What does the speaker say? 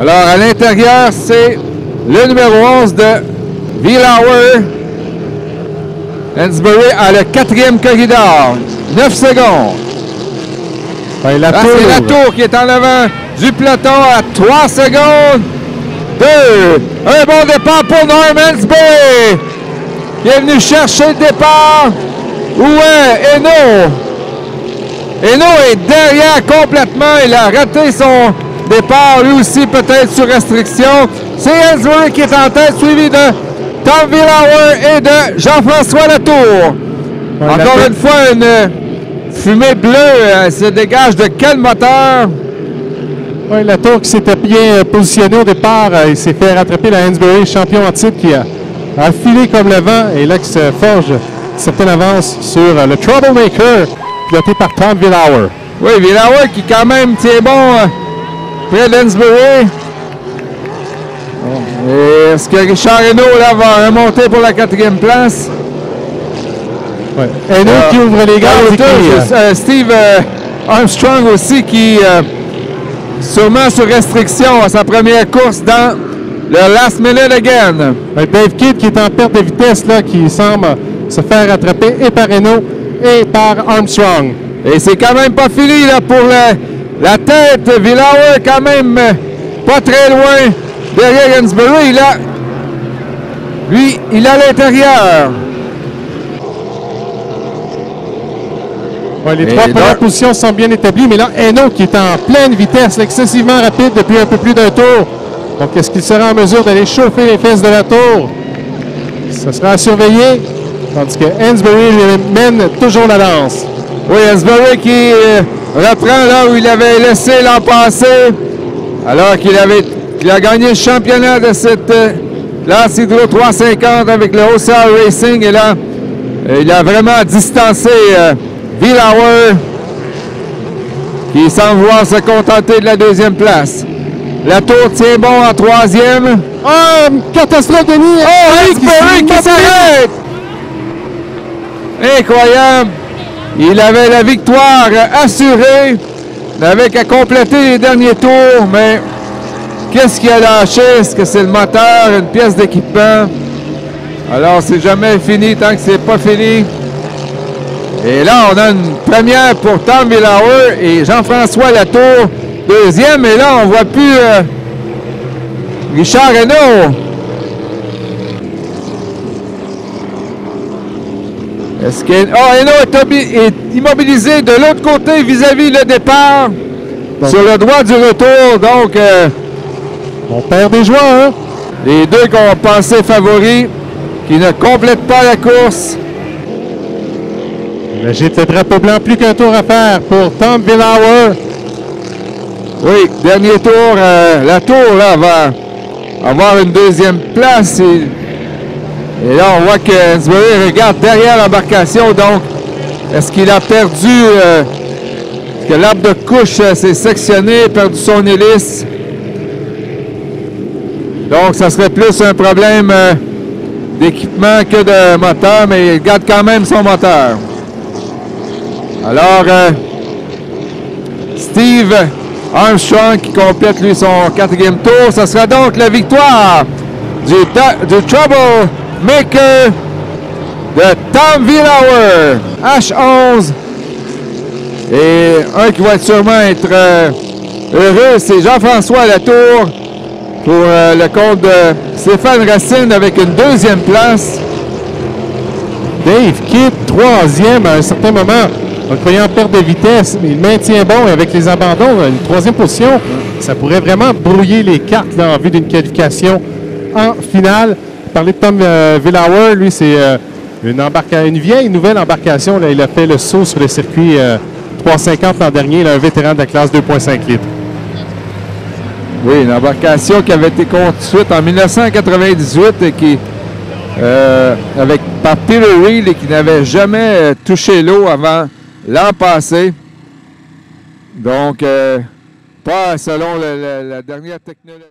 Alors, à l'intérieur, c'est le numéro 11 de Vilauer. Hansberry à le 4e corridor. 9 secondes. Ouais, c'est la tour qui est en avant du peloton à 3 secondes. 2. Un bon départ pour Norm Hansberry, qui est venu chercher le départ. Où est Eno? Eno est derrière complètement. Il a raté son départ, lui aussi peut-être sur restriction. C'est Hansberry qui est en tête, suivi de Tom Vilauer et de Jean-François Latour. Ouais, encore une fois, une fumée bleue se dégage de quel moteur? Oui, Latour qui s'était bien positionné au départ, il s'est fait rattraper la Hansberry, champion en titre, qui a filé comme le vent et là qui se forge certaine avance sur le Troublemaker, piloté par Tom Vilauer. Oui, Vilauer qui quand même tient bon près d'Hansberry. Est-ce que Richard Eno là, va remonter pour la 4e place? Oui. Eno qui ouvre les gaz. Steve Armstrong aussi qui, sûrement sur restriction à sa première course dans le last minute again. Oui, Dave Kidd qui est en perte de vitesse, là, qui semble se faire rattraper et par Eno et par Armstrong. Et c'est quand même pas fini là, pour la tête. Vilauer quand même pas très loin derrière Hansberry. Lui, il est à l'intérieur. Ouais, les trois premières positions sont bien établies, mais là, Eno qui est en pleine vitesse, là, excessivement rapide depuis un peu plus d'un tour. Donc, est-ce qu'il sera en mesure d'aller chauffer les fesses de la tour? Ce sera à surveiller, tandis que Hansberry mène toujours la danse. Oui, Hansberry qui reprend là où il avait laissé l'an passé, alors qu'il a gagné le championnat de cette Lance Hydro 350 avec le OCR Racing. Et là, il a vraiment distancé Vilauer, qui semble vouloir se contenter de la 2e place. La tour tient bon en 3e. Oh, catastrophe, Denis! Oh, Hansberry qui s'arrête! Incroyable! Il avait la victoire assurée. Il n'avait qu'à compléter les derniers tours, mais qu'est-ce qu'il a lâché? Est-ce que c'est le moteur, une pièce d'équipement? Alors, c'est jamais fini tant que c'est pas fini. Et là, on a une première pour Tom Vilauer et Jean-François Latour, 2e. Et là, on ne voit plus Richard Eno. Est-ce que Eno est immobilisé de l'autre côté vis-à-vis le départ, sur le droit du retour. Donc, on perd des joueurs. Les deux qu'on pensait favoris, qui ne complètent pas la course. Le gîte le drapeau blanc, plus qu'un tour à faire pour Tom Vilauer. Oui, dernier tour. La tour là, va avoir une 2e place. Et là, on voit que Hansberry regarde derrière l'embarcation. Donc, est-ce qu'il a perdu... est-ce que l'arbre de couche s'est sectionné, perdu son hélice? Donc, ça serait plus un problème d'équipement que de moteur, mais il garde quand même son moteur. Alors, Steve Armstrong qui complète, lui, son 4e tour. Ce sera donc la victoire du Troublemaker de Tom Vilauer. H11. Et un qui va sûrement être heureux, c'est Jean-François Latour pour le compte de Stéphane Racine avec une 2e place. Dave Kidd, 3e à un certain moment. En croyant perdre de vitesse, mais il maintient bon et avec les abandons, une 3e position, ça pourrait vraiment brouiller les cartes là, en vue d'une qualification en finale. Parler de Tom Vilauer, lui, c'est une vieille nouvelle embarcation. Là, il a fait le saut sur le circuit 350 l'an dernier, là, un vétéran de la classe 2,5 litres. Oui, une embarcation qui avait été construite en 1998 et qui, par Peter Reed, et qui n'avait jamais touché l'eau avant l'an passé. Donc, pas selon la dernière technologie.